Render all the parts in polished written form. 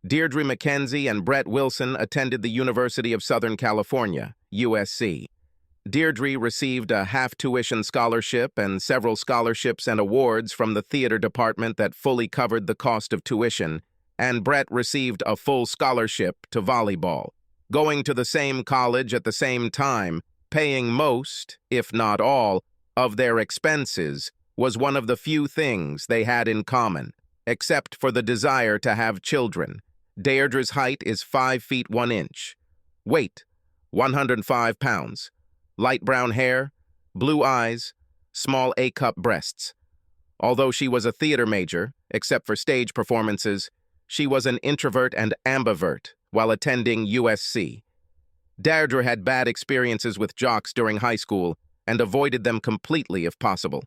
Deirdre McKenzie and Brett Wilson attended the University of Southern California, USC. Deirdre received a half-tuition scholarship and several scholarships and awards from the theater department that fully covered the cost of tuition, and Brett received a full scholarship to volleyball. Going to the same college at the same time, paying most, if not all, of their expenses was one of the few things they had in common, except for the desire to have children. Deirdre's height is 5 feet 1 inch. Weight, 105 pounds. Light brown hair, blue eyes, small A-cup breasts. Although she was a theater major, except for stage performances, she was an introvert and ambivert while attending USC. Deirdre had bad experiences with jocks during high school and avoided them completely if possible.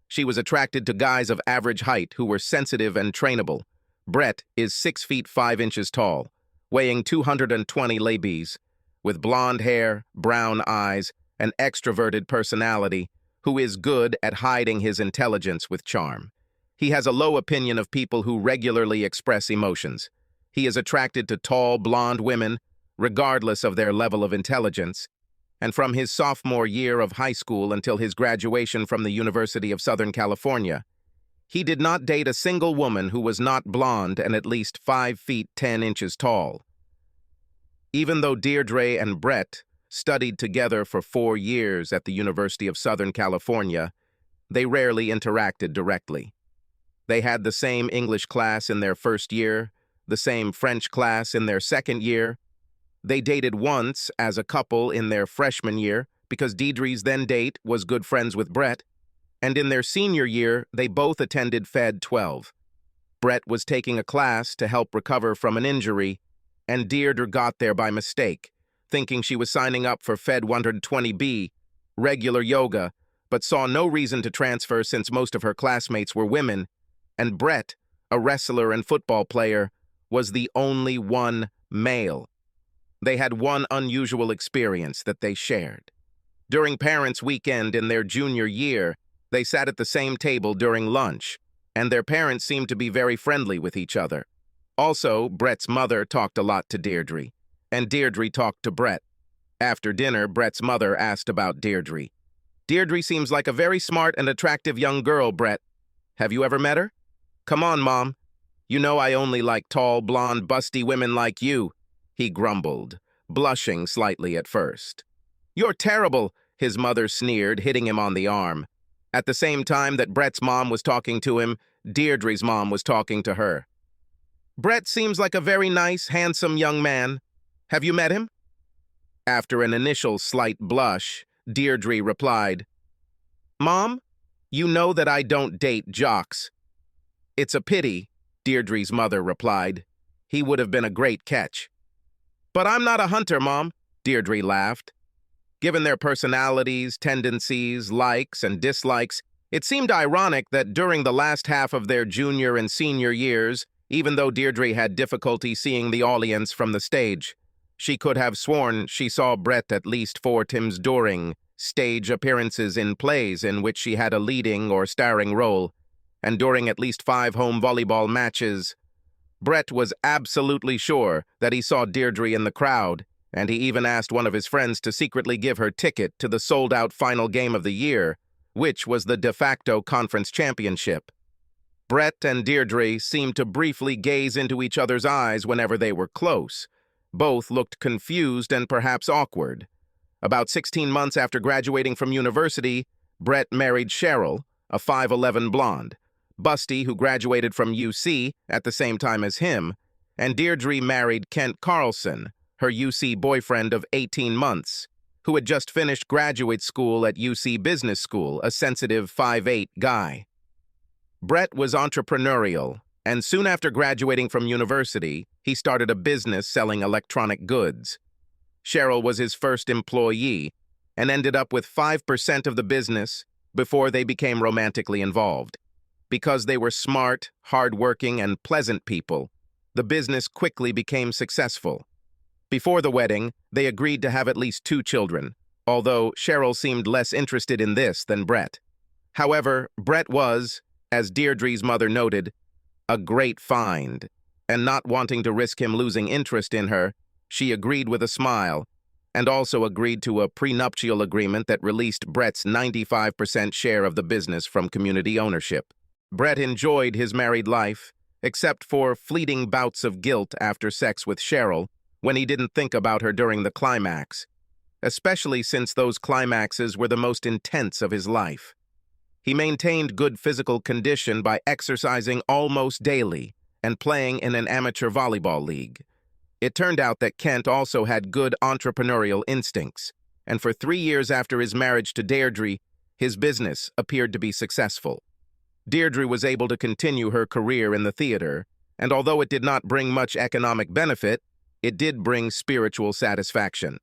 She was attracted to guys of average height who were sensitive and trainable. Brett is 6 feet 5 inches tall, weighing 220 lbs, with blonde hair, brown eyes, an extroverted personality, who is good at hiding his intelligence with charm. He has a low opinion of people who regularly express emotions. He is attracted to tall, blonde women, regardless of their level of intelligence, and from his sophomore year of high school until his graduation from the University of Southern California, he did not date a single woman who was not blonde and at least 5 feet 10 inches tall. Even though Deirdre and Brett studied together for 4 years at the University of Southern California, they rarely interacted directly. They had the same English class in their first year, the same French class in their second year. They dated once as a couple in their freshman year because Deirdre's then-date was good friends with Brett, and in their senior year, they both attended Fed 12. Brett was taking a class to help recover from an injury, and Deirdre got there by mistake, thinking she was signing up for Fed 120B, regular yoga, but saw no reason to transfer since most of her classmates were women, and Brett, a wrestler and football player, was the only one male. They had one unusual experience that they shared. During Parents' Weekend in their junior year, they sat at the same table during lunch, and their parents seemed to be very friendly with each other. Also, Brett's mother talked a lot to Deirdre, and Deirdre talked to Brett. After dinner, Brett's mother asked about Deirdre. "Deirdre seems like a very smart and attractive young girl, Brett. Have you ever met her?" "Come on, Mom. You know I only like tall, blonde, busty women like you," he grumbled, blushing slightly at first. "You're terrible," his mother sneered, hitting him on the arm. At the same time that Brett's mom was talking to him, Deirdre's mom was talking to her. "Brett seems like a very nice, handsome young man. Have you met him?" After an initial slight blush, Deirdre replied, "Mom, you know that I don't date jocks." "It's a pity," Deirdre's mother replied. "He would have been a great catch." "But I'm not a hunter, Mom," Deirdre laughed. Given their personalities, tendencies, likes, and dislikes, it seemed ironic that during the last half of their junior and senior years, even though Deirdre had difficulty seeing the audience from the stage, she could have sworn she saw Brett at least 4 times during stage appearances in plays in which she had a leading or starring role, and during at least 5 home volleyball matches. Brett was absolutely sure that he saw Deirdre in the crowd, and he even asked one of his friends to secretly give her ticket to the sold-out final game of the year, which was the de facto conference championship. Brett and Deirdre seemed to briefly gaze into each other's eyes whenever they were close. Both looked confused and perhaps awkward. About 16 months after graduating from university, Brett married Cheryl, a 5'11" blonde, Busty, who graduated from UC at the same time as him, and Deirdre married Kent Carlson, her UC boyfriend of 18 months, who had just finished graduate school at UC Business School, a sensitive 5'8" guy. Brett was entrepreneurial, and soon after graduating from university, he started a business selling electronic goods. Cheryl was his first employee and ended up with 5% of the business before they became romantically involved. Because they were smart, hardworking, and pleasant people, the business quickly became successful. Before the wedding, they agreed to have at least 2 children, although Cheryl seemed less interested in this than Brett. However, Brett was, as Deirdre's mother noted, a great find, and not wanting to risk him losing interest in her, she agreed with a smile, and also agreed to a prenuptial agreement that released Brett's 95% share of the business from community ownership. Brett enjoyed his married life, except for fleeting bouts of guilt after sex with Cheryl, when he didn't think about her during the climax, especially since those climaxes were the most intense of his life. He maintained good physical condition by exercising almost daily and playing in an amateur volleyball league. It turned out that Kent also had good entrepreneurial instincts, and for 3 years after his marriage to Deirdre, his business appeared to be successful. Deirdre was able to continue her career in the theater, and although it did not bring much economic benefit, it did bring spiritual satisfaction.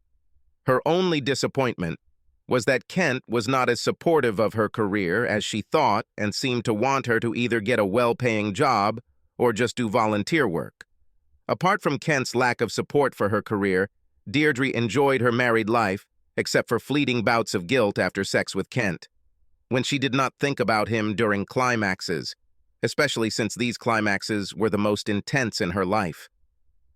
Her only disappointment was that Kent was not as supportive of her career as she thought and seemed to want her to either get a well-paying job or just do volunteer work. Apart from Kent's lack of support for her career, Deirdre enjoyed her married life, except for fleeting bouts of guilt after sex with Kent, when she did not think about him during climaxes, especially since these climaxes were the most intense in her life.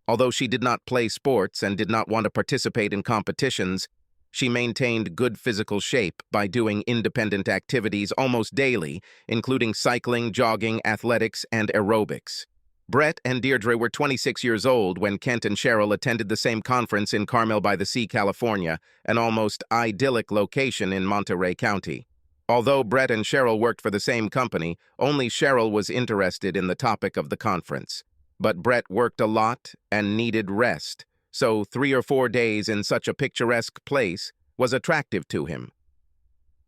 Although she did not play sports and did not want to participate in competitions, she maintained good physical shape by doing independent activities almost daily, including cycling, jogging, athletics, and aerobics. Brett and Deirdre were 26 years old when Kent and Cheryl attended the same conference in Carmel-by-the-Sea, California, an almost idyllic location in Monterey County. Although Brett and Cheryl worked for the same company, only Cheryl was interested in the topic of the conference. But Brett worked a lot and needed rest, so 3 or 4 days in such a picturesque place was attractive to him.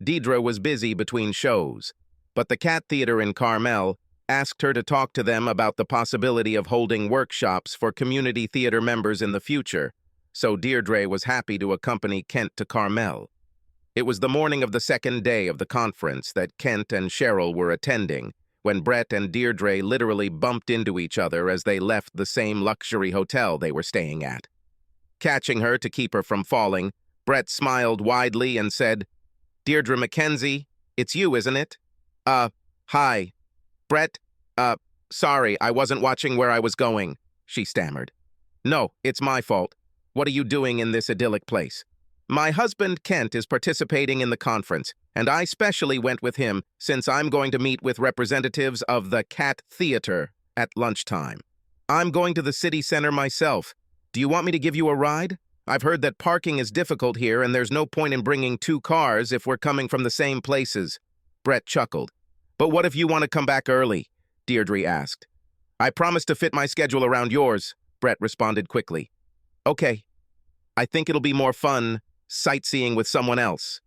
Deirdre was busy between shows, but the Cat Theater in Carmel asked her to talk to them about the possibility of holding workshops for community theater members in the future, so Deirdre was happy to accompany Kent to Carmel. It was the morning of the second day of the conference that Kent and Cheryl were attending, when Brett and Deirdre literally bumped into each other as they left the same luxury hotel they were staying at. Catching her to keep her from falling, Brett smiled widely and said, "Deirdre Mackenzie, it's you, isn't it?" Hi. Brett, sorry, I wasn't watching where I was going," she stammered. "No, it's my fault. What are you doing in this idyllic place?" "My husband, Kent, is participating in the conference, and I specially went with him since I'm going to meet with representatives of the Cat Theater at lunchtime. I'm going to the city center myself. Do you want me to give you a ride? I've heard that parking is difficult here and there's no point in bringing 2 cars if we're coming from the same places." Brett chuckled. "But what if you want to come back early?" Deirdre asked. "I promise to fit my schedule around yours," Brett responded quickly. "Okay. I think it'll be more fun sightseeing with someone else,"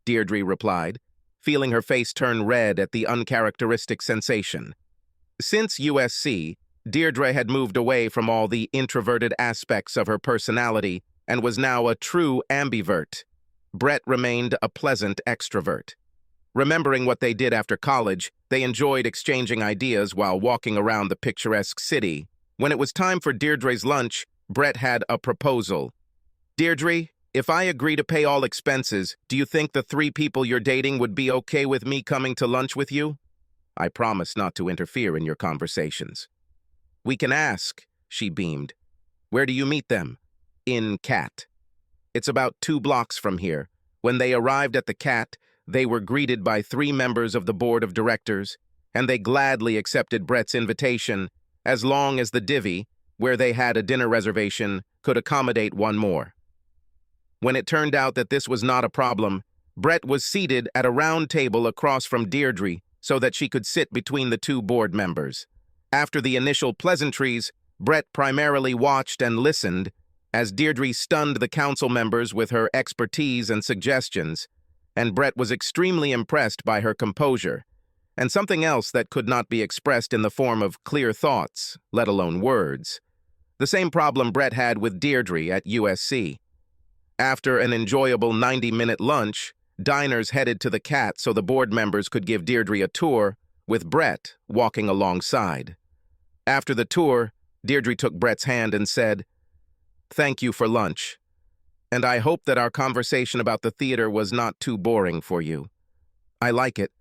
Deirdre replied, feeling her face turn red at the uncharacteristic sensation. Since USC, Deirdre had moved away from all the introverted aspects of her personality and was now a true ambivert. Brett remained a pleasant extrovert. Remembering what they did after college, they enjoyed exchanging ideas while walking around the picturesque city. When it was time for Deirdre's lunch, Brett had a proposal. "Deirdre, if I agree to pay all expenses, do you think the 3 people you're dating would be okay with me coming to lunch with you?" "I promise not to interfere in your conversations." "We can ask," she beamed. "Where do you meet them?" "In Cat. It's about 2 blocks from here." When they arrived at the Cat, they were greeted by 3 members of the board of directors, and they gladly accepted Brett's invitation, as long as the divvy, where they had a dinner reservation, could accommodate 1 more. When it turned out that this was not a problem, Brett was seated at a round table across from Deirdre so that she could sit between the 2 board members. After the initial pleasantries, Brett primarily watched and listened as Deirdre stunned the council members with her expertise and suggestions, and Brett was extremely impressed by her composure, and something else that could not be expressed in the form of clear thoughts, let alone words. The same problem Brett had with Deirdre at USC. After an enjoyable 90-minute lunch, diners headed to the Cat so the board members could give Deirdre a tour, with Brett walking alongside. After the tour, Deirdre took Brett's hand and said, "Thank you for lunch. And I hope that our conversation about the theater was not too boring for you. I like it.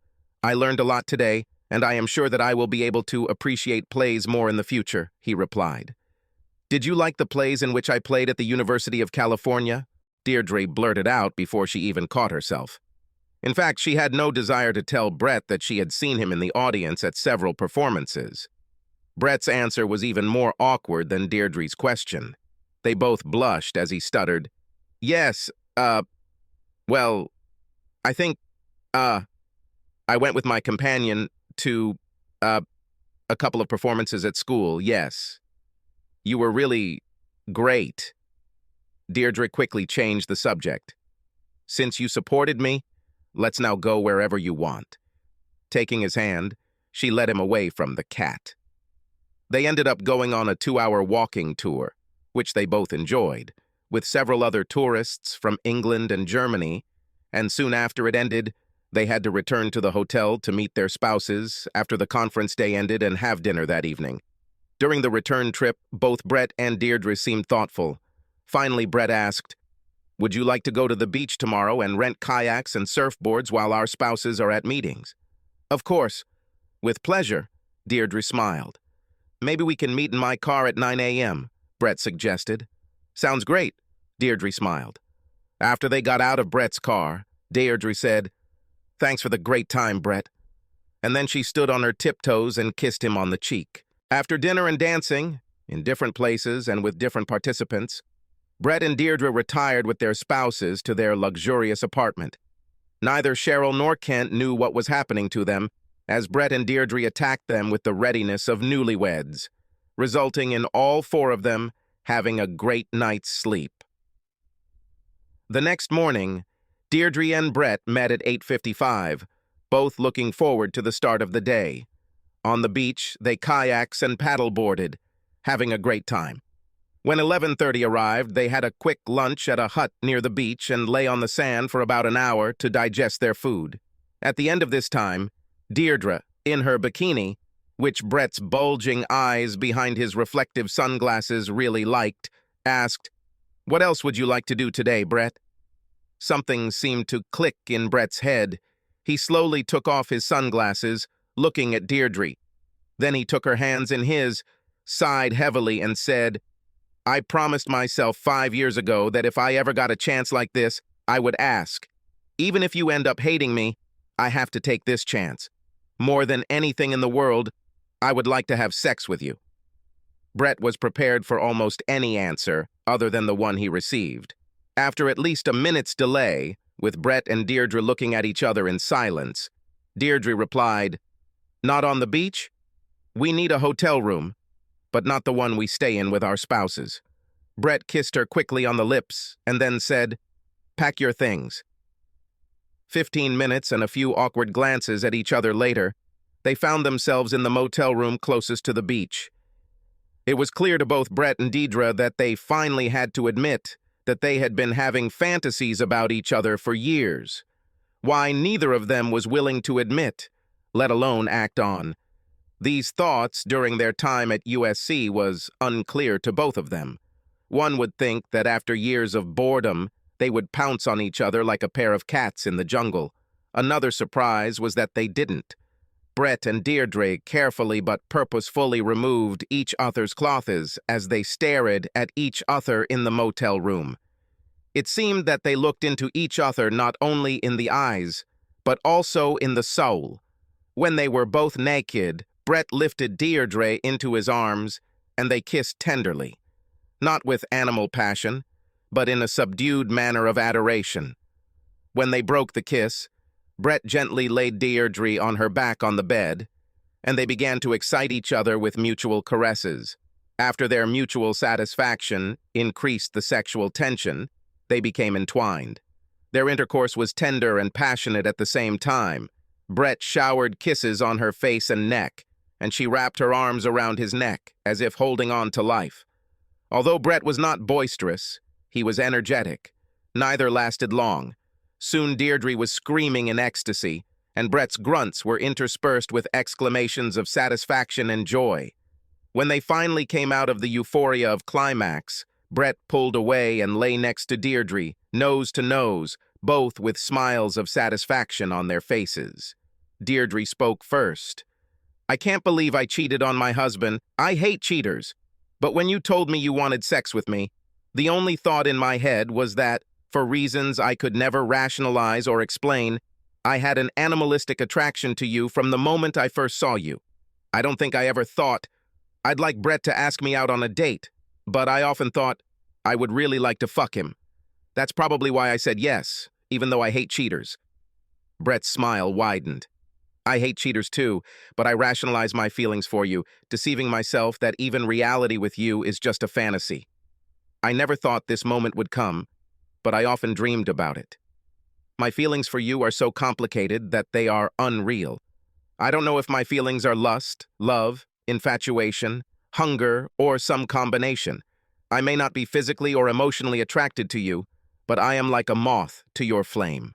I learned a lot today, and I am sure that I will be able to appreciate plays more in the future," he replied. "Did you like the plays in which I played at the University of California?" Deirdre blurted out before she even caught herself. In fact, she had no desire to tell Brett that she had seen him in the audience at several performances. Brett's answer was even more awkward than Deirdre's question. They both blushed as he stuttered, "Yes, well, I think, I went with my companion to, a couple of performances at school, yes. You were really great." Deirdre quickly changed the subject. "Since you supported me, let's now go wherever you want." Taking his hand, she led him away from the cat. They ended up going on a 2-hour walking tour, which they both enjoyed, with several other tourists from England and Germany, and soon after it ended, they had to return to the hotel to meet their spouses after the conference day ended and have dinner that evening. During the return trip, both Brett and Deirdre seemed thoughtful. Finally, Brett asked, "Would you like to go to the beach tomorrow and rent kayaks and surfboards while our spouses are at meetings?" "Of course. With pleasure," Deirdre smiled. "Maybe we can meet in my car at 9 a.m., Brett suggested. "Sounds great," Deirdre smiled. After they got out of Brett's car, Deirdre said, "Thanks for the great time, Brett." And then she stood on her tiptoes and kissed him on the cheek. After dinner and dancing, in different places and with different participants, Brett and Deirdre retired with their spouses to their luxurious apartment. Neither Cheryl nor Kent knew what was happening to them, as Brett and Deirdre attacked them with the readiness of newlyweds, resulting in all four of them having a great night's sleep. The next morning, Deirdre and Brett met at 8:55, both looking forward to the start of the day. On the beach, they kayaks and paddleboarded, having a great time. When 11:30 arrived, they had a quick lunch at a hut near the beach and lay on the sand for about an hour to digest their food. At the end of this time, Deirdre, in her bikini, which Brett's bulging eyes behind his reflective sunglasses really liked, asked, "What else would you like to do today, Brett?" Something seemed to click in Brett's head. He slowly took off his sunglasses, looking at Deirdre. Then he took her hands in his, sighed heavily, and said, "I promised myself 5 years ago that if I ever got a chance like this, I would ask. Even if you end up hating me, I have to take this chance. More than anything in the world, I would like to have sex with you." Brett was prepared for almost any answer other than the one he received. After at least a minute's delay, with Brett and Deirdre looking at each other in silence, Deirdre replied, "Not on the beach? We need a hotel room, but not the one we stay in with our spouses." Brett kissed her quickly on the lips and then said, "Pack your things." 15 minutes and a few awkward glances at each other later, they found themselves in the motel room closest to the beach. It was clear to both Brett and Deirdre that they finally had to admit that they had been having fantasies about each other for years. Why neither of them was willing to admit, let alone act on these thoughts during their time at USC was unclear to both of them. One would think that after years of boredom, they would pounce on each other like a pair of cats in the jungle. Another surprise was that they didn't. Brett and Deirdre carefully but purposefully removed each other's clothes as they stared at each other in the motel room. It seemed that they looked into each other not only in the eyes, but also in the soul. When they were both naked, Brett lifted Deirdre into his arms, and they kissed tenderly. Not with animal passion, but in a subdued manner of adoration. When they broke the kiss, Brett gently laid Deirdre on her back on the bed, and they began to excite each other with mutual caresses. After their mutual satisfaction increased the sexual tension, they became entwined. Their intercourse was tender and passionate at the same time. Brett showered kisses on her face and neck, and she wrapped her arms around his neck, as if holding on to life. Although Brett was not boisterous, he was energetic. Neither lasted long. Soon Deirdre was screaming in ecstasy, and Brett's grunts were interspersed with exclamations of satisfaction and joy. When they finally came out of the euphoria of climax, Brett pulled away and lay next to Deirdre, nose to nose, both with smiles of satisfaction on their faces. Deirdre spoke first. I can't believe I cheated on my husband. I hate cheaters. But when you told me you wanted sex with me, the only thought in my head was that, for reasons I could never rationalize or explain, I had an animalistic attraction to you from the moment I first saw you. I don't think I ever thought I'd like Brett to ask me out on a date, but I often thought I would really like to fuck him. That's probably why I said yes, even though I hate cheaters. Brett's smile widened. I hate cheaters too, but I rationalize my feelings for you, deceiving myself that even reality with you is just a fantasy. I never thought this moment would come, but I often dreamed about it. My feelings for you are so complicated that they are unreal. I don't know if my feelings are lust, love, infatuation, hunger, or some combination. I may not be physically or emotionally attracted to you, but I am like a moth to your flame.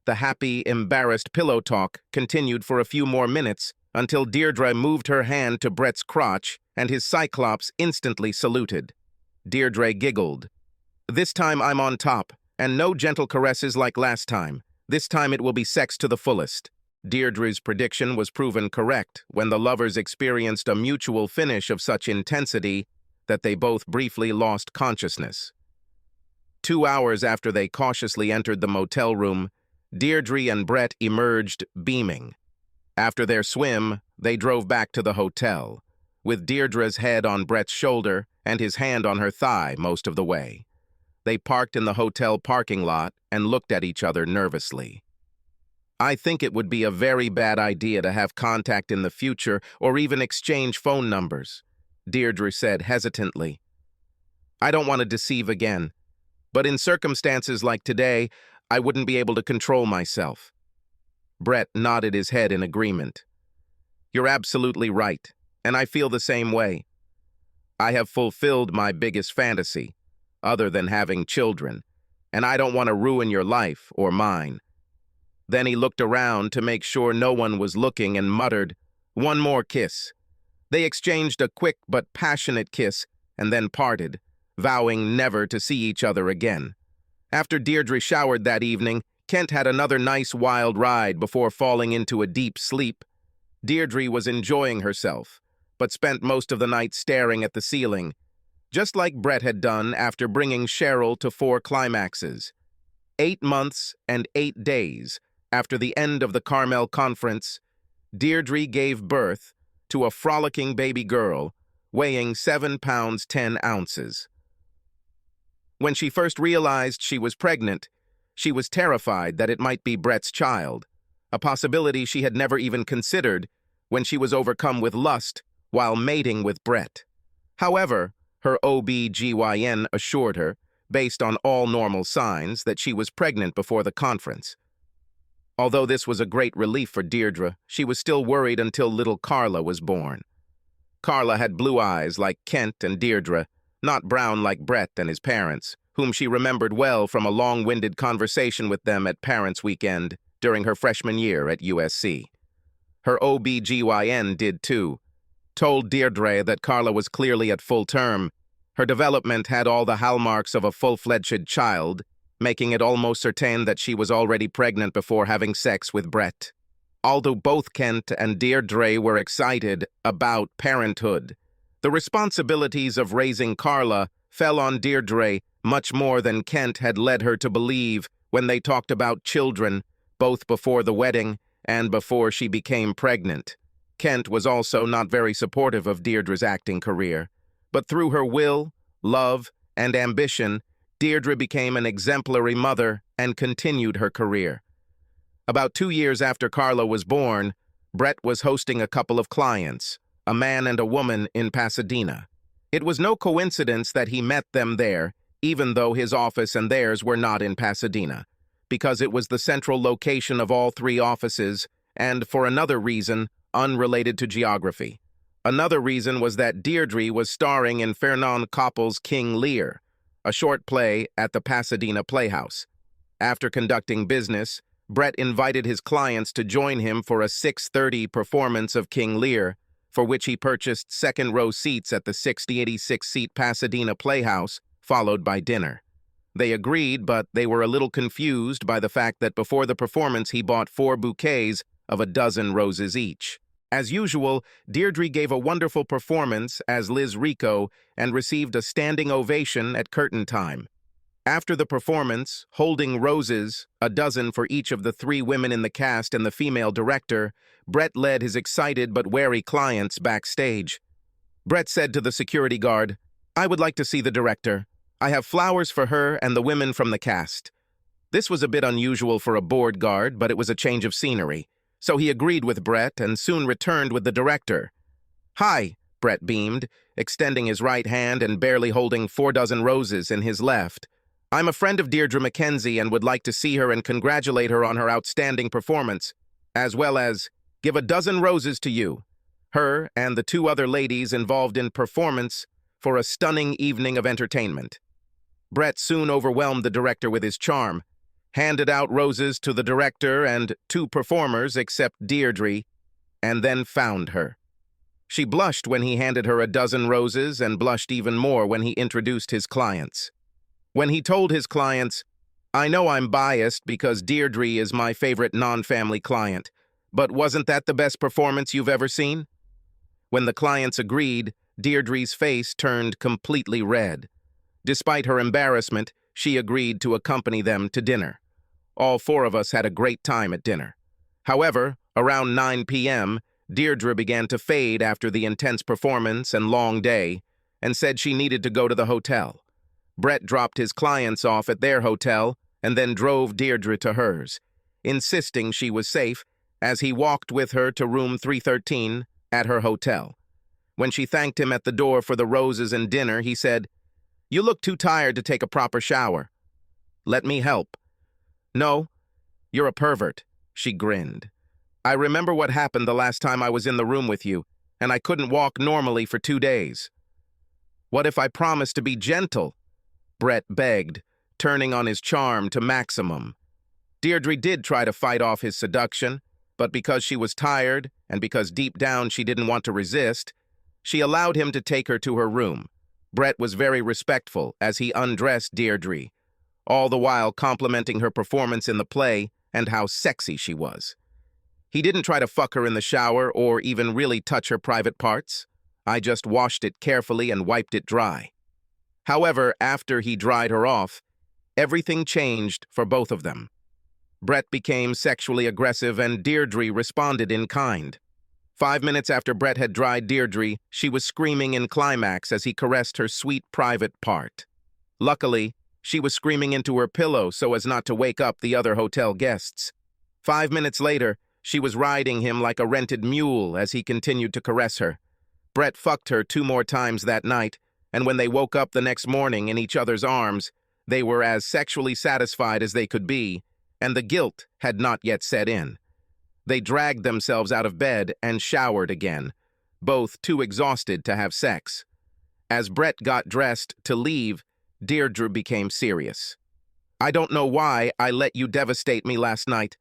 The happy, embarrassed pillow talk continued for a few more minutes until Deirdre moved her hand to Brett's crotch and his cyclops instantly saluted. Deirdre giggled. This time I'm on top, and no gentle caresses like last time. This time it will be sex to the fullest. Deirdre's prediction was proven correct when the lovers experienced a mutual finish of such intensity that they both briefly lost consciousness. 2 hours after they cautiously entered the motel room, Deirdre and Brett emerged beaming. After their swim, they drove back to the hotel, with Deirdre's head on Brett's shoulder and his hand on her thigh most of the way. They parked in the hotel parking lot and looked at each other nervously. I think it would be a very bad idea to have contact in the future or even exchange phone numbers, Deirdre said hesitantly. I don't want to deceive again, but in circumstances like today, I wouldn't be able to control myself. Brett nodded his head in agreement. You're absolutely right, and I feel the same way. I have fulfilled my biggest fantasy, other than having children, and I don't want to ruin your life or mine. Then he looked around to make sure no one was looking and muttered, "One more kiss." They exchanged a quick but passionate kiss and then parted, vowing never to see each other again. After Deirdre showered that evening, Kent had another nice wild ride before falling into a deep sleep. Deirdre was enjoying herself, but spent most of the night staring at the ceiling, just like Brett had done after bringing Cheryl to 4 climaxes. 8 months and 8 days after the end of the Carmel Conference, Deirdre gave birth to a frolicking baby girl weighing 7 pounds 10 ounces. When she first realized she was pregnant, she was terrified that it might be Brett's child, a possibility she had never even considered when she was overcome with lust while mating with Brett. However, her OB/GYN assured her, based on all normal signs, that she was pregnant before the conference. Although this was a great relief for Deirdre, she was still worried until little Carla was born. Carla had blue eyes like Kent and Deirdre, not brown like Brett and his parents, whom she remembered well from a long-winded conversation with them at Parents' Weekend during her freshman year at USC. Her OB/GYN did too, told Deirdre that Carla was clearly at full term. Her development had all the hallmarks of a full-fledged child, making it almost certain that she was already pregnant before having sex with Brett. Although both Kent and Deirdre were excited about parenthood, the responsibilities of raising Carla fell on Deirdre much more than Kent had led her to believe when they talked about children, both before the wedding and before she became pregnant. Kent was also not very supportive of Deirdre's acting career, but through her will, love, and ambition, Deirdre became an exemplary mother and continued her career. About 2 years after Carla was born, Brett was hosting a couple of clients, a man and a woman, in Pasadena. It was no coincidence that he met them there, even though his office and theirs were not in Pasadena, because it was the central location of all 3 offices, and for another reason, unrelated to geography. Another reason was that Deirdre was starring in Fernand Koppel's King Lear, a short play at the Pasadena Playhouse. After conducting business, Brett invited his clients to join him for a 6:30 performance of King Lear, for which he purchased second-row seats at the 86-seat Pasadena Playhouse, followed by dinner. They agreed, but they were a little confused by the fact that before the performance he bought 4 bouquets of a dozen roses each. As usual, Deirdre gave a wonderful performance as Liz Rico and received a standing ovation at curtain time. After the performance, holding roses, a dozen for each of the 3 women in the cast and the female director, Brett led his excited but wary clients backstage. Brett said to the security guard, "I would like to see the director. I have flowers for her and the women from the cast." This was a bit unusual for a board guard, but it was a change of scenery. So he agreed with Brett and soon returned with the director. "Hi," Brett beamed, extending his right hand and barely holding 4 dozen roses in his left. "I'm a friend of Deirdre Mackenzie and would like to see her and congratulate her on her outstanding performance, as well as give a dozen roses to you, her and the 2 other ladies involved in performance for a stunning evening of entertainment." Brett soon overwhelmed the director with his charm, handed out roses to the director and 2 performers except Deirdre, and then found her. She blushed when he handed her a dozen roses and blushed even more when he introduced his clients. When he told his clients, "I know I'm biased because Deirdre is my favorite non-family client, but wasn't that the best performance you've ever seen?" When the clients agreed, Deirdre's face turned completely red. Despite her embarrassment, she agreed to accompany them to dinner. All 4 of us had a great time at dinner. However, around 9 p.m., Deirdre began to fade after the intense performance and long day, and said she needed to go to the hotel. Brett dropped his clients off at their hotel and then drove Deirdre to hers, insisting she was safe as he walked with her to room 313 at her hotel. When she thanked him at the door for the roses and dinner, he said, "You look too tired to take a proper shower. Let me help." "No, you're a pervert," she grinned. "I remember what happened the last time I was in the room with you, and I couldn't walk normally for 2 days." "What if I promise to be gentle?" Brett begged, turning on his charm to maximum. Deirdre did try to fight off his seduction, but because she was tired and because deep down she didn't want to resist, she allowed him to take her to her room. Brett was very respectful as he undressed Deirdre, all the while complimenting her performance in the play and how sexy she was. He didn't try to fuck her in the shower or even really touch her private parts. I just washed it carefully and wiped it dry. However, after he dried her off, everything changed for both of them. Brett became sexually aggressive and Deirdre responded in kind. 5 minutes after Brett had dried Deirdre, she was screaming in climax as he caressed her sweet private part. Luckily, she was screaming into her pillow so as not to wake up the other hotel guests. 5 minutes later, she was riding him like a rented mule as he continued to caress her. Brett fucked her 2 more times that night, and when they woke up the next morning in each other's arms, they were as sexually satisfied as they could be, and the guilt had not yet set in. They dragged themselves out of bed and showered again, both too exhausted to have sex. As Brett got dressed to leave, Deirdre became serious. "I don't know why I let you devastate me last night,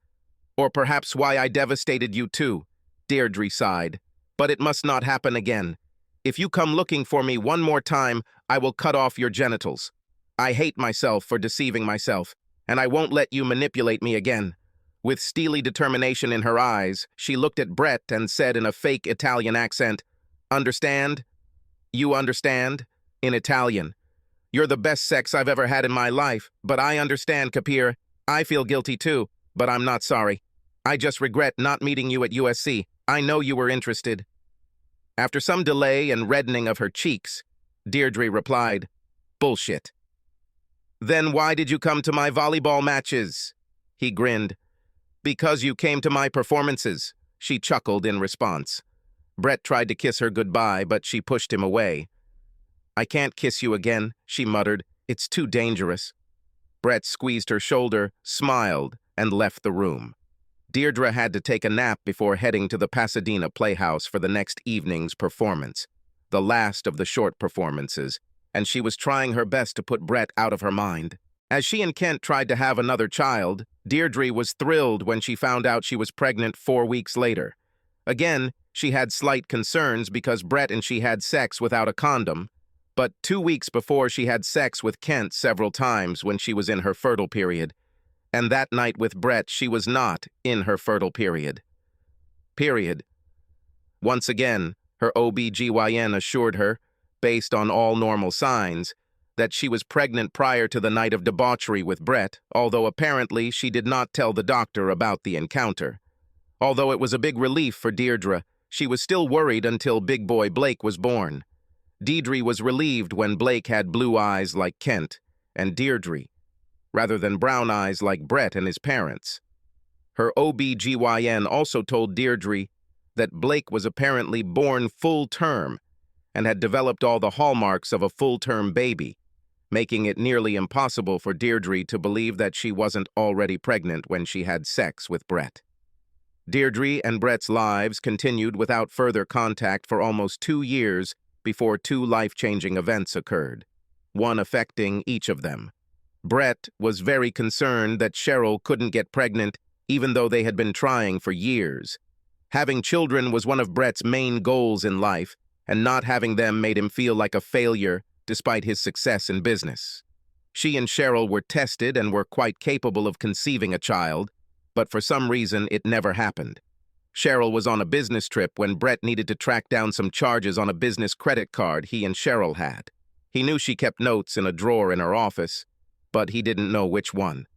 or perhaps why I devastated you too," Deirdre sighed. "But it must not happen again. If you come looking for me one more time, I will cut off your genitals. I hate myself for deceiving myself, and I won't let you manipulate me again." With steely determination in her eyes, she looked at Brett and said in a fake Italian accent, "Understand? You understand?" In Italian. "You're the best sex I've ever had in my life, but I understand, Capir. I feel guilty too, but I'm not sorry. I just regret not meeting you at USC. I know you were interested." After some delay and reddening of her cheeks, Deirdre replied, "Bullshit." "Then why did you come to my volleyball matches?" He grinned. "Because you came to my performances," she chuckled in response. Brett tried to kiss her goodbye, but she pushed him away. "I can't kiss you again," she muttered. "It's too dangerous." Brett squeezed her shoulder, smiled, and left the room. Deirdre had to take a nap before heading to the Pasadena Playhouse for the next evening's performance, the last of the short performances, and she was trying her best to put Brett out of her mind. As she and Kent tried to have another child, Deirdre was thrilled when she found out she was pregnant 4 weeks later. Again, she had slight concerns because Brett and she had sex without a condom, but 2 weeks before she had sex with Kent several times when she was in her fertile period. And that night with Brett, she was not in her fertile period. period. Once again, her OB/GYN assured her, based on all normal signs, that she was pregnant prior to the night of debauchery with Brett, although apparently she did not tell the doctor about the encounter. Although it was a big relief for Deirdre, she was still worried until big boy Blake was born. Deirdre was relieved when Blake had blue eyes like Kent and Deirdre, rather than brown eyes like Brett and his parents. Her OB/GYN also told Deirdre that Blake was apparently born full-term and had developed all the hallmarks of a full-term baby, making it nearly impossible for Deirdre to believe that she wasn't already pregnant when she had sex with Brett. Deirdre and Brett's lives continued without further contact for almost 2 years before 2 life-changing events occurred, one affecting each of them. Brett was very concerned that Cheryl couldn't get pregnant even though they had been trying for years. Having children was one of Brett's main goals in life, and not having them made him feel like a failure despite his success in business. She and Cheryl were tested and were quite capable of conceiving a child, but for some reason it never happened. Cheryl was on a business trip when Brett needed to track down some charges on a business credit card he and Cheryl had. He knew she kept notes in a drawer in her office, but he didn't know which one.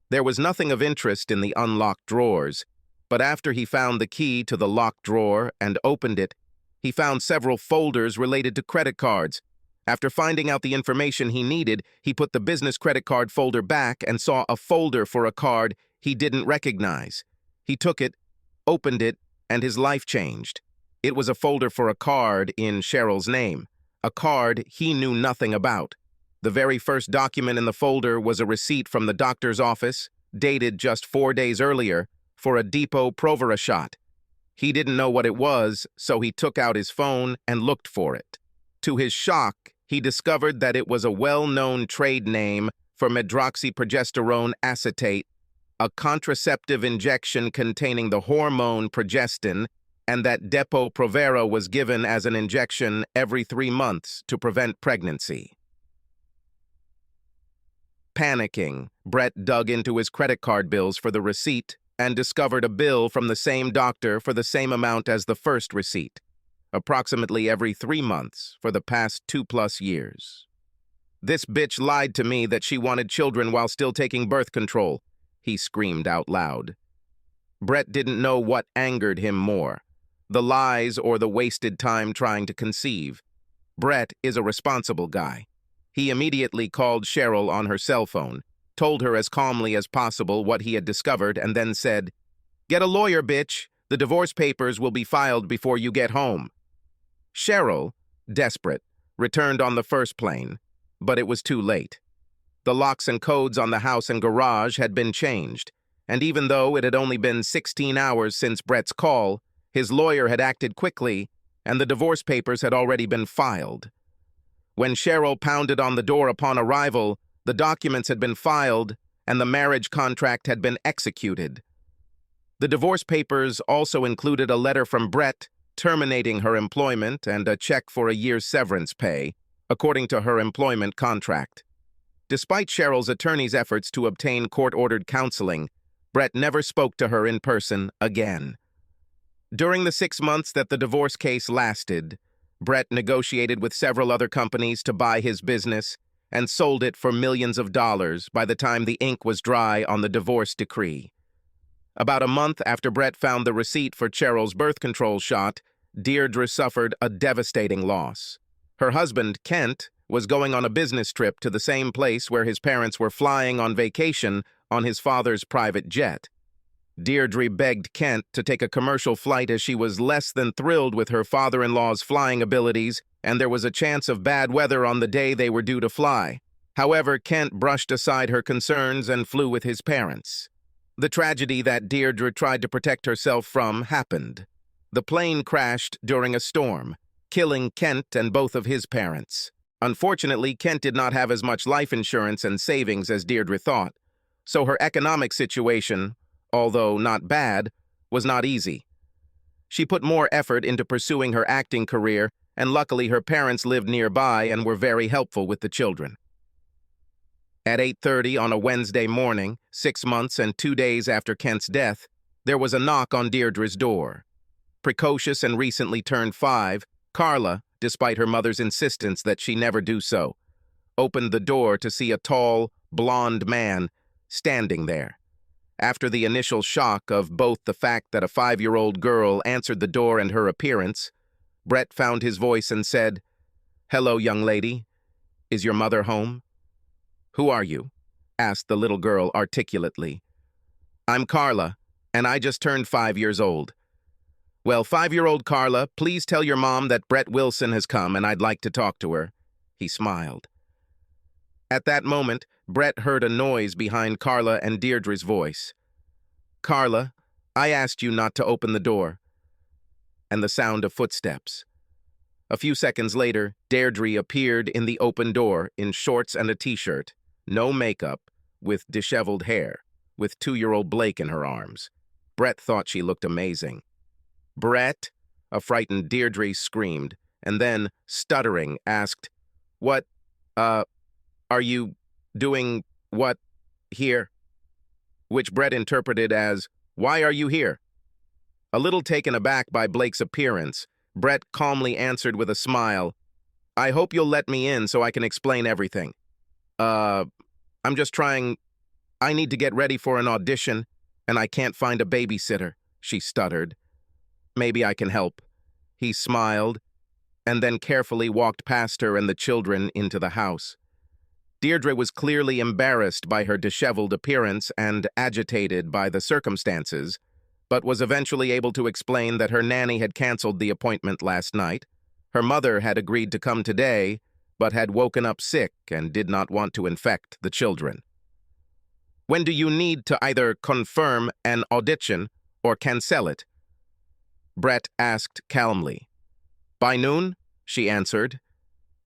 There was nothing of interest in the unlocked drawers, but after he found the key to the locked drawer and opened it, he found several folders related to credit cards. After finding out the information he needed, he put the business credit card folder back and saw a folder for a card he didn't recognize. He took it, opened it, and his life changed. It was a folder for a card in Cheryl's name, a card he knew nothing about. The very first document in the folder was a receipt from the doctor's office, dated just 4 days earlier, for a Depo-Provera shot. He didn't know what it was, so he took out his phone and looked for it. To his shock, he discovered that it was a well-known trade name for medroxyprogesterone acetate, a contraceptive injection containing the hormone progestin, and that Depo-Provera was given as an injection every 3 months to prevent pregnancy. Panicking, Brett dug into his credit card bills for the receipt and discovered a bill from the same doctor for the same amount as the first receipt, approximately every 3 months for the past 2+ years. "This bitch lied to me that she wanted children while still taking birth control," he screamed out loud. Brett didn't know what angered him more, the lies or the wasted time trying to conceive. Brett is a responsible guy. He immediately called Cheryl on her cell phone, told her as calmly as possible what he had discovered, and then said, "Get a lawyer, bitch. The divorce papers will be filed before you get home." Cheryl, desperate, returned on the first plane, but it was too late. The locks and codes on the house and garage had been changed, and even though it had only been 16 hours since Brett's call, his lawyer had acted quickly, and the divorce papers had already been filed. When Cheryl pounded on the door upon arrival, the documents had been filed, and the marriage contract had been executed. The divorce papers also included a letter from Brett terminating her employment and a check for a year's severance pay, according to her employment contract. Despite Cheryl's attorney's efforts to obtain court-ordered counseling, Brett never spoke to her in person again. During the 6 months that the divorce case lasted, Brett negotiated with several other companies to buy his business and sold it for millions of dollars by the time the ink was dry on the divorce decree. About a month after Brett found the receipt for Cheryl's birth control shot, Deirdre suffered a devastating loss. Her husband, Kent, was going on a business trip to the same place where his parents were flying on vacation on his father's private jet. Deirdre begged Kent to take a commercial flight as she was less than thrilled with her father-in-law's flying abilities, and there was a chance of bad weather on the day they were due to fly. However, Kent brushed aside her concerns and flew with his parents. The tragedy that Deirdre tried to protect herself from happened. The plane crashed during a storm, killing Kent and both of his parents. Unfortunately, Kent did not have as much life insurance and savings as Deirdre thought, so her economic situation, although not bad, was not easy. She put more effort into pursuing her acting career, and luckily her parents lived nearby and were very helpful with the children. At 8:30 on a Wednesday morning, 6 months and 2 days after Kent's death, there was a knock on Deirdre's door. Precocious and recently turned 5, Carla, despite her mother's insistence that she never do so, opened the door to see a tall, blond man standing there. After the initial shock of both the fact that a 5-year-old girl answered the door and her appearance, Brett found his voice and said, "Hello, young lady. Is your mother home?" "Who are you?" asked the little girl articulately. "I'm Carla, and I just turned 5 years old." "Well, 5-year-old Carla, please tell your mom that Brett Wilson has come and I'd like to talk to her." He smiled. At that moment, Brett heard a noise behind Carla and Deirdre's voice. "Carla, I asked you not to open the door." And the sound of footsteps. A few seconds later, Deirdre appeared in the open door in shorts and a t-shirt, no makeup, with disheveled hair, with 2-year-old Blake in her arms. Brett thought she looked amazing. "Brett?" a frightened Deirdre screamed, and then, stuttering, asked, "What, are you doing, what, here?" Which Brett interpreted as, "Why are you here?" A little taken aback by Blake's appearance, Brett calmly answered with a smile, "I hope you'll let me in so I can explain everything." I'm just trying. I need to get ready for an audition, and I can't find a babysitter," she stuttered. "Maybe I can help." He smiled, and then carefully walked past her and the children into the house. Deirdre was clearly embarrassed by her disheveled appearance and agitated by the circumstances, but was eventually able to explain that her nanny had canceled the appointment last night. Her mother had agreed to come today, but had woken up sick and did not want to infect the children. "When do you need to either confirm an audition or cancel it?" Brett asked calmly. "By noon," she answered.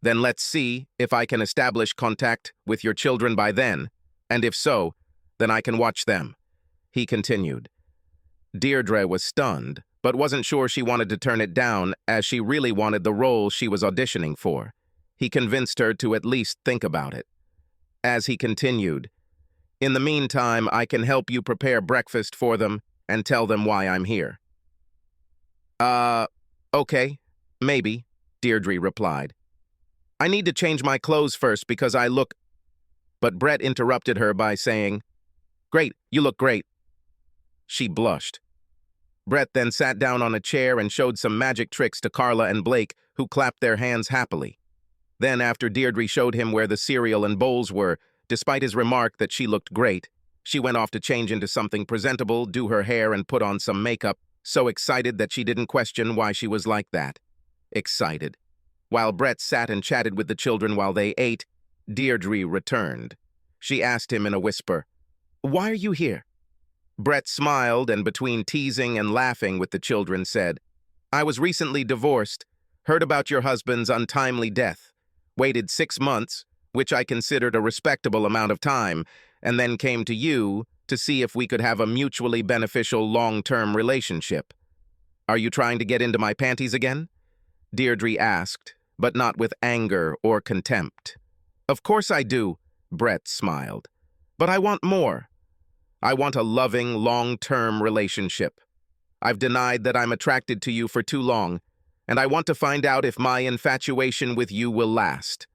"Then let's see if I can establish contact with your children by then, and if so, then I can watch them," he continued. Deirdre was stunned, but wasn't sure she wanted to turn it down, as she really wanted the role she was auditioning for. He convinced her to at least think about it. As he continued, "In the meantime, I can help you prepare breakfast for them and tell them why I'm here." Okay, maybe," Deirdre replied. "I need to change my clothes first because I look—" But Brett interrupted her by saying, "Great, you look great." She blushed. Brett then sat down on a chair and showed some magic tricks to Carla and Blake, who clapped their hands happily. Then, after Deirdre showed him where the cereal and bowls were, despite his remark that she looked great, she went off to change into something presentable, do her hair, and put on some makeup, so excited that she didn't question why she was like that. Excited. While Brett sat and chatted with the children while they ate, Deirdre returned. She asked him in a whisper, "Why are you here?" Brett smiled and, between teasing and laughing with the children, said, "I was recently divorced, heard about your husband's untimely death, waited 6 months, which I considered a respectable amount of time, and then came to you to see if we could have a mutually beneficial long-term relationship. Are you trying to get into my panties again?" Deirdre asked, but not with anger or contempt. "Of course I do," Brett smiled. "But I want more. I want a loving, long-term relationship. I've denied that I'm attracted to you for too long, and I want to find out if my infatuation with you will last."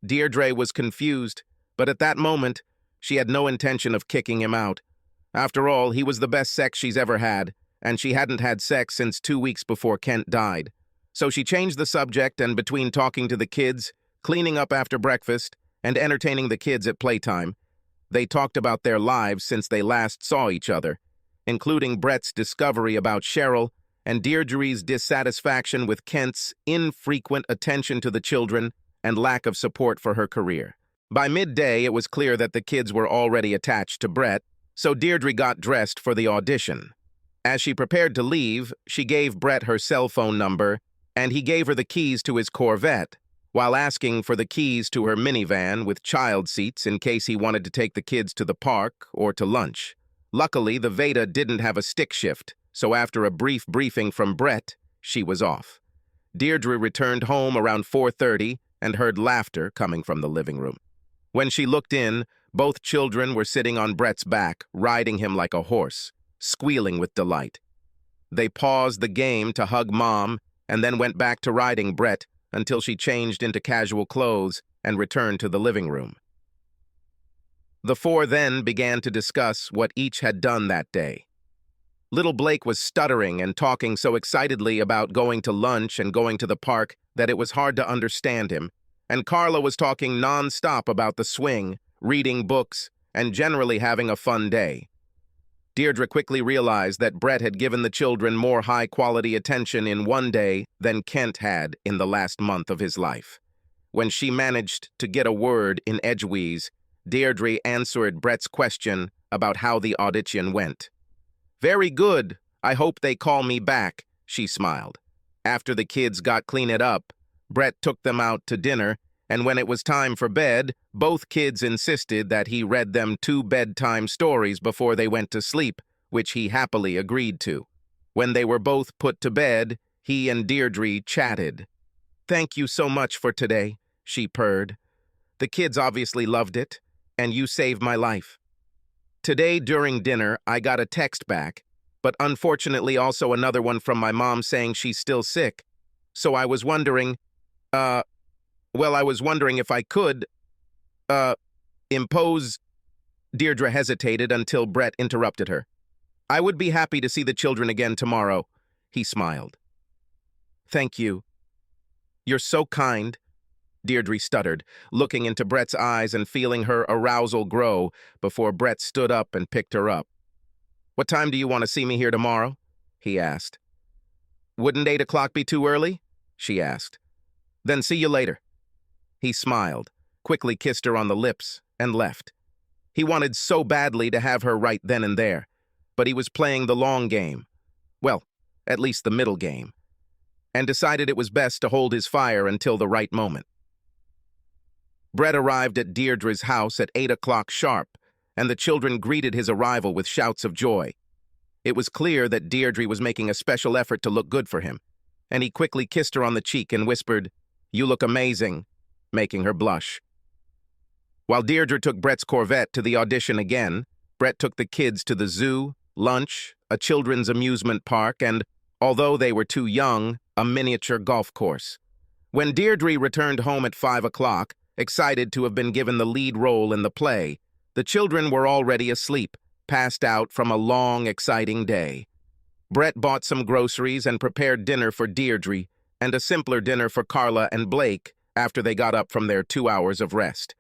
Deirdre was confused, but at that moment, she had no intention of kicking him out. After all, he was the best sex she's ever had, and she hadn't had sex since 2 weeks before Kent died. So she changed the subject, and between talking to the kids, cleaning up after breakfast, and entertaining the kids at playtime, they talked about their lives since they last saw each other, including Brett's discovery about Cheryl and Deirdre's dissatisfaction with Kent's infrequent attention to the children and lack of support for her career. By midday, it was clear that the kids were already attached to Brett, so Deirdre got dressed for the audition. As she prepared to leave, she gave Brett her cell phone number, and he gave her the keys to his Corvette, while asking for the keys to her minivan with child seats in case he wanted to take the kids to the park or to lunch. Luckily, the Veda didn't have a stick shift, so after a brief briefing from Brett, she was off. Deirdre returned home around 4:30 and heard laughter coming from the living room. When she looked in, both children were sitting on Brett's back, riding him like a horse, squealing with delight. They paused the game to hug Mom and then went back to riding Brett until she changed into casual clothes and returned to the living room. The four then began to discuss what each had done that day. Little Blake was stuttering and talking so excitedly about going to lunch and going to the park that it was hard to understand him, and Carla was talking non-stop about the swing, reading books, and generally having a fun day. Deirdre quickly realized that Brett had given the children more high-quality attention in one day than Kent had in the last month of his life. When she managed to get a word in edgeways, Deirdre answered Brett's question about how the audition went. "Very good. I hope they call me back," she smiled. After the kids got cleaned up, Brett took them out to dinner, and when it was time for bed, both kids insisted that he read them 2 bedtime stories before they went to sleep, which he happily agreed to. When they were both put to bed, he and Deirdre chatted. "Thank you so much for today," she purred. "The kids obviously loved it, and you saved my life." Today during dinner, I got a text back, but unfortunately also another one from my mom saying she's still sick. So I was wondering, I was wondering if I could, impose... Deirdre hesitated until Brett interrupted her. "I would be happy to see the children again tomorrow," he smiled. "Thank you. You're so kind," Deirdre stuttered, looking into Brett's eyes and feeling her arousal grow before Brett stood up and picked her up. "What time do you want to see me here tomorrow?" he asked. "Wouldn't 8 o'clock be too early?" she asked. "Then see you later." He smiled, quickly kissed her on the lips, and left. He wanted so badly to have her right then and there, but he was playing the long game. Well, at least the middle game, and decided it was best to hold his fire until the right moment. Brett arrived at Deirdre's house at 8 o'clock sharp, and the children greeted his arrival with shouts of joy. It was clear that Deirdre was making a special effort to look good for him, and he quickly kissed her on the cheek and whispered, "You look amazing," making her blush. While Deirdre took Brett's Corvette to the audition again, Brett took the kids to the zoo, lunch, a children's amusement park, and, although they were too young, a miniature golf course. When Deirdre returned home at 5 o'clock, excited to have been given the lead role in the play, the children were already asleep, passed out from a long, exciting day. Brett bought some groceries and prepared dinner for Deirdre, and a simpler dinner for Carla and Blake after they got up from their 2 hours of rest.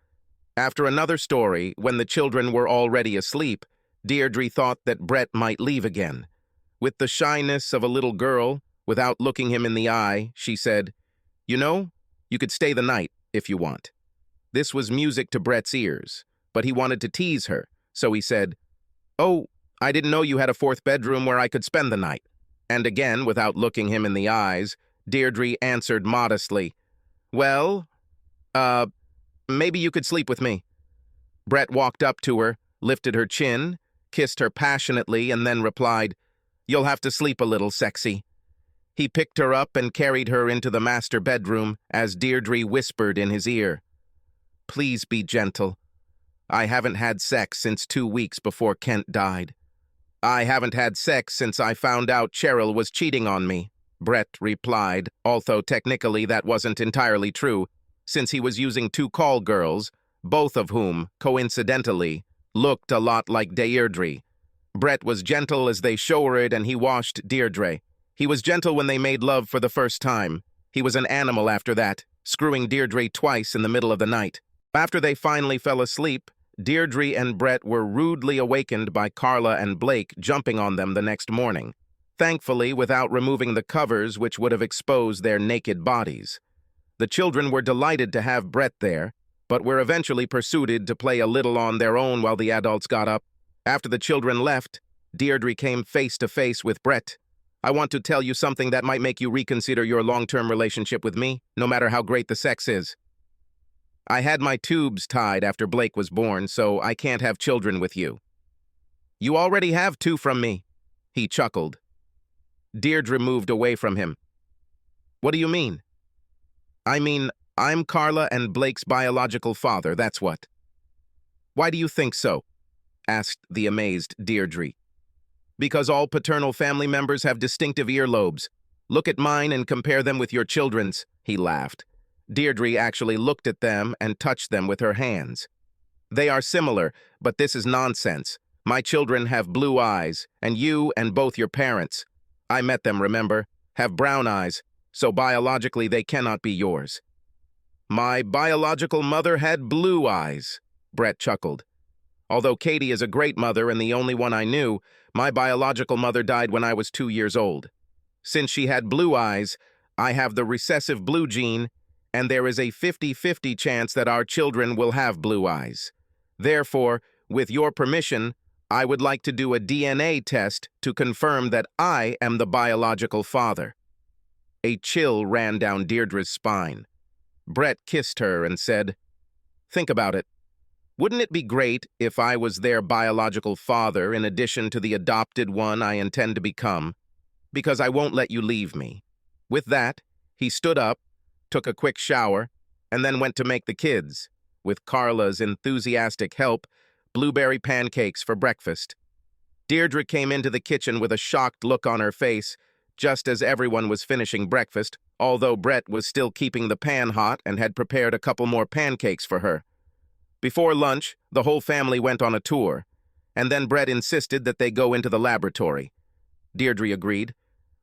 After another story, when the children were already asleep, Deirdre thought that Brett might leave again. With the shyness of a little girl, without looking him in the eye, she said, "You know, you could stay the night if you want." This was music to Brett's ears, but he wanted to tease her, so he said, "Oh, I didn't know you had a 4th bedroom where I could spend the night." And again, without looking him in the eyes, Deirdre answered modestly, "Well, maybe you could sleep with me." Brett walked up to her, lifted her chin, kissed her passionately, and then replied, "You'll have to sleep a little, sexy." He picked her up and carried her into the master bedroom as Deirdre whispered in his ear, "Please be gentle. I haven't had sex since 2 weeks before Kent died." "I haven't had sex since I found out Cheryl was cheating on me," Brett replied, although technically that wasn't entirely true, since he was using 2 call girls, both of whom, coincidentally, looked a lot like Deirdre. Brett was gentle as they showered and he washed Deirdre. He was gentle when they made love for the first time. He was an animal after that, screwing Deirdre twice in the middle of the night. After they finally fell asleep, Deirdre and Brett were rudely awakened by Carla and Blake jumping on them the next morning, thankfully without removing the covers which would have exposed their naked bodies. The children were delighted to have Brett there, but were eventually persuaded to play a little on their own while the adults got up. After the children left, Deirdre came face to face with Brett. "I want to tell you something that might make you reconsider your long-term relationship with me, no matter how great the sex is. I had my tubes tied after Blake was born, so I can't have children with you." "You already have 2 from me," he chuckled. Deirdre moved away from him. "What do you mean?" "I mean, I'm Carla and Blake's biological father, that's what." "Why do you think so?" asked the amazed Deirdre. Because all paternal family members have distinctive earlobes. Look at mine and compare them with your children's, he laughed. Deirdre actually looked at them and touched them with her hands. They are similar, but this is nonsense. My children have blue eyes, and you and both your parents, I met them, remember, have brown eyes, so biologically they cannot be yours. My biological mother had blue eyes, Brett chuckled. Although Katie is a great mother and the only one I knew, my biological mother died when I was 2 years old. Since she had blue eyes, I have the recessive blue gene, and there is a 50-50 chance that our children will have blue eyes. Therefore, with your permission, I would like to do a DNA test to confirm that I am the biological father. A chill ran down Deirdre's spine. Brett kissed her and said, "Think about it. Wouldn't it be great if I was their biological father in addition to the adopted one I intend to become? Because I won't let you leave me." With that, he stood up, took a quick shower, and then went to make the kids, with Carla's enthusiastic help, blueberry pancakes for breakfast. Deirdre came into the kitchen with a shocked look on her face, just as everyone was finishing breakfast, although Brett was still keeping the pan hot and had prepared a couple more pancakes for her. Before lunch, the whole family went on a tour, and then Brett insisted that they go into the laboratory. Deirdre agreed.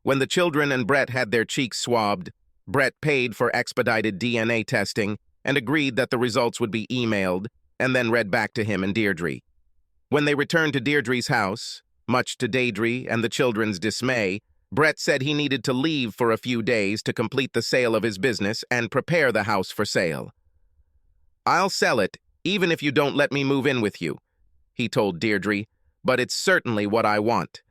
When the children and Brett had their cheeks swabbed, Brett paid for expedited DNA testing and agreed that the results would be emailed and then read back to him and Deirdre. When they returned to Deirdre's house, much to Deirdre and the children's dismay, Brett said he needed to leave for a few days to complete the sale of his business and prepare the house for sale. "I'll sell it, even if you don't let me move in with you," he told Deirdre, "but it's certainly what I want.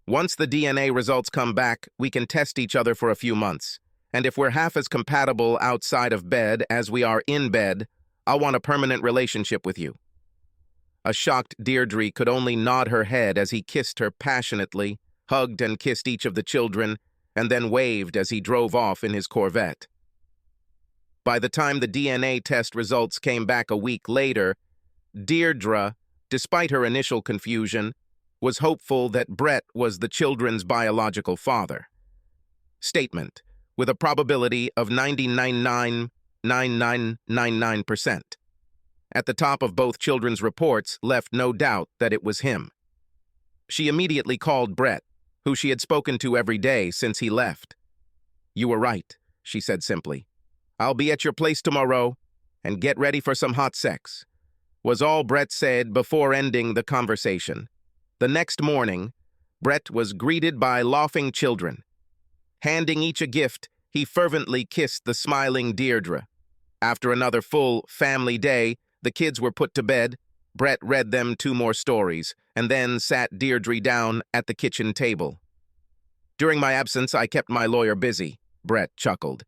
Once the DNA results come back, we can test each other for a few months, and if we're half as compatible outside of bed as we are in bed, I'll want a permanent relationship with you." A shocked Deirdre could only nod her head as he kissed her passionately, hugged and kissed each of the children, and then waved as he drove off in his Corvette. By the time the DNA test results came back a week later, Deirdre, despite her initial confusion, was hopeful that Brett was the children's biological father. Statement, with a probability of 99.9999%. At the top of both children's reports left no doubt that it was him. She immediately called Brett, who she had spoken to every day since he left. "You were right," she said simply. "I'll be at your place tomorrow, and get ready for some hot sex," was all Brett said before ending the conversation. The next morning, Brett was greeted by laughing children. Handing each a gift, he fervently kissed the smiling Deirdre. After another full family day, the kids were put to bed. Brett read them 2 more stories, and then sat Deirdre down at the kitchen table. "During my absence, I kept my lawyer busy," Brett chuckled.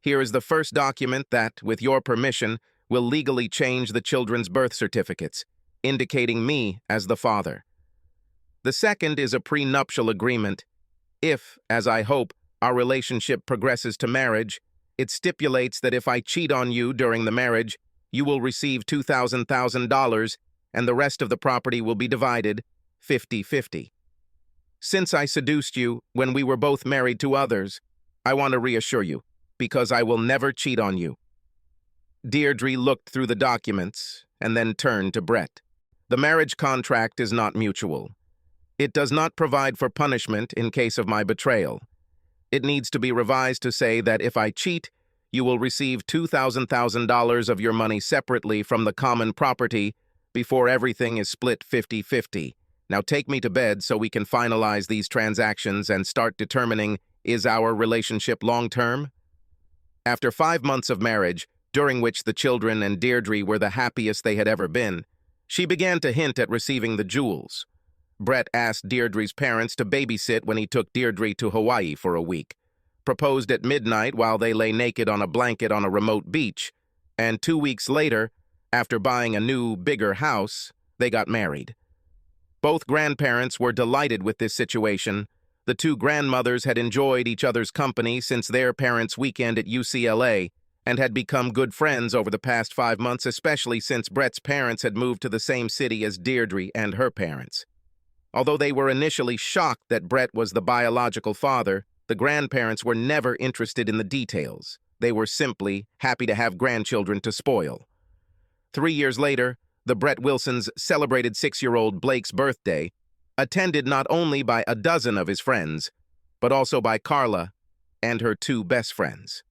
"Here is the first document that, with your permission, will legally change the children's birth certificates, indicating me as the father. The second is a prenuptial agreement. If, as I hope, our relationship progresses to marriage, it stipulates that if I cheat on you during the marriage, you will receive $2,000, and the rest of the property will be divided 50-50. Since I seduced you when we were both married to others, I want to reassure you, because I will never cheat on you." Deirdre looked through the documents and then turned to Brett. "The marriage contract is not mutual. It does not provide for punishment in case of my betrayal. It needs to be revised to say that if I cheat, you will receive $2,000 of your money separately from the common property before everything is split 50-50. Now take me to bed so we can finalize these transactions and start determining, is our relationship long-term?" After 5 months of marriage, during which the children and Deirdre were the happiest they had ever been, she began to hint at receiving the jewels. Brett asked Deirdre's parents to babysit when he took Deirdre to Hawaii for a week, proposed at midnight while they lay naked on a blanket on a remote beach, and 2 weeks later, after buying a new, bigger house, they got married. Both grandparents were delighted with this situation. The 2 grandmothers had enjoyed each other's company since their parents' weekend at UCLA and had become good friends over the past 5 months, especially since Brett's parents had moved to the same city as Deirdre and her parents. Although they were initially shocked that Brett was the biological father, the grandparents were never interested in the details. They were simply happy to have grandchildren to spoil. 3 years later, the Brett Wilsons celebrated 6-year-old Blake's birthday, attended not only by a dozen of his friends, but also by Carla and her 2 best friends.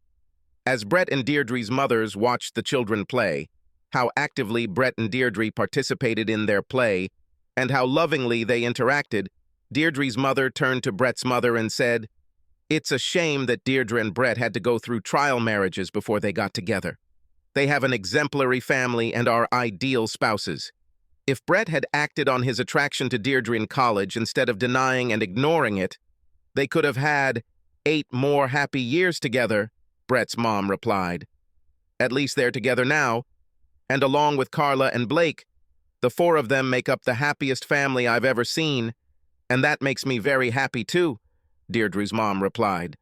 As Brett and Deirdre's mothers watched the children play, how actively Brett and Deirdre participated in their play, and how lovingly they interacted, Deirdre's mother turned to Brett's mother and said, "It's a shame that Deirdre and Brett had to go through trial marriages before they got together. They have an exemplary family and are ideal spouses. If Brett had acted on his attraction to Deirdre in college instead of denying and ignoring it, they could have had 8 more happy years together," Brett's mom replied. "At least they're together now, and along with Carla and Blake, the 4 of them make up the happiest family I've ever seen, and that makes me very happy too," Deirdre's mom replied.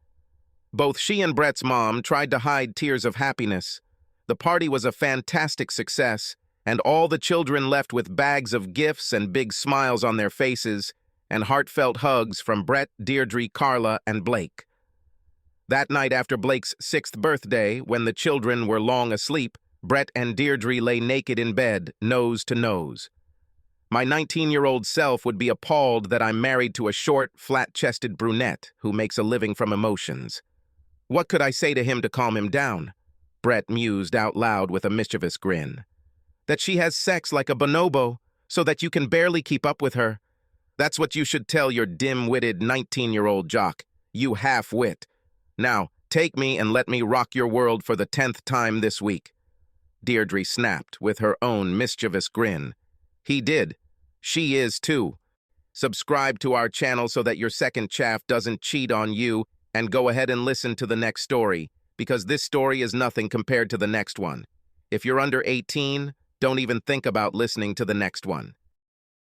Both she and Brett's mom tried to hide tears of happiness. The party was a fantastic success, and all the children left with bags of gifts and big smiles on their faces and heartfelt hugs from Brett, Deirdre, Carla, and Blake. That night after Blake's 6th birthday, when the children were long asleep, Brett and Deirdre lay naked in bed, nose to nose. My 19-year-old self would be appalled that I'm married to a short, flat-chested brunette who makes a living from emotions. What could I say to him to calm him down? Brett mused out loud with a mischievous grin. That she has sex like a bonobo, so that you can barely keep up with her. That's what you should tell your dim-witted 19-year-old jock, you half-wit. Now, take me and let me rock your world for the 10th time this week." Deirdre snapped with her own mischievous grin. "He did. She is too. Subscribe to our channel so that your second chaff doesn't cheat on you, and go ahead and listen to the next story, because this story is nothing compared to the next one. If you're under 18, don't even think about listening to the next one.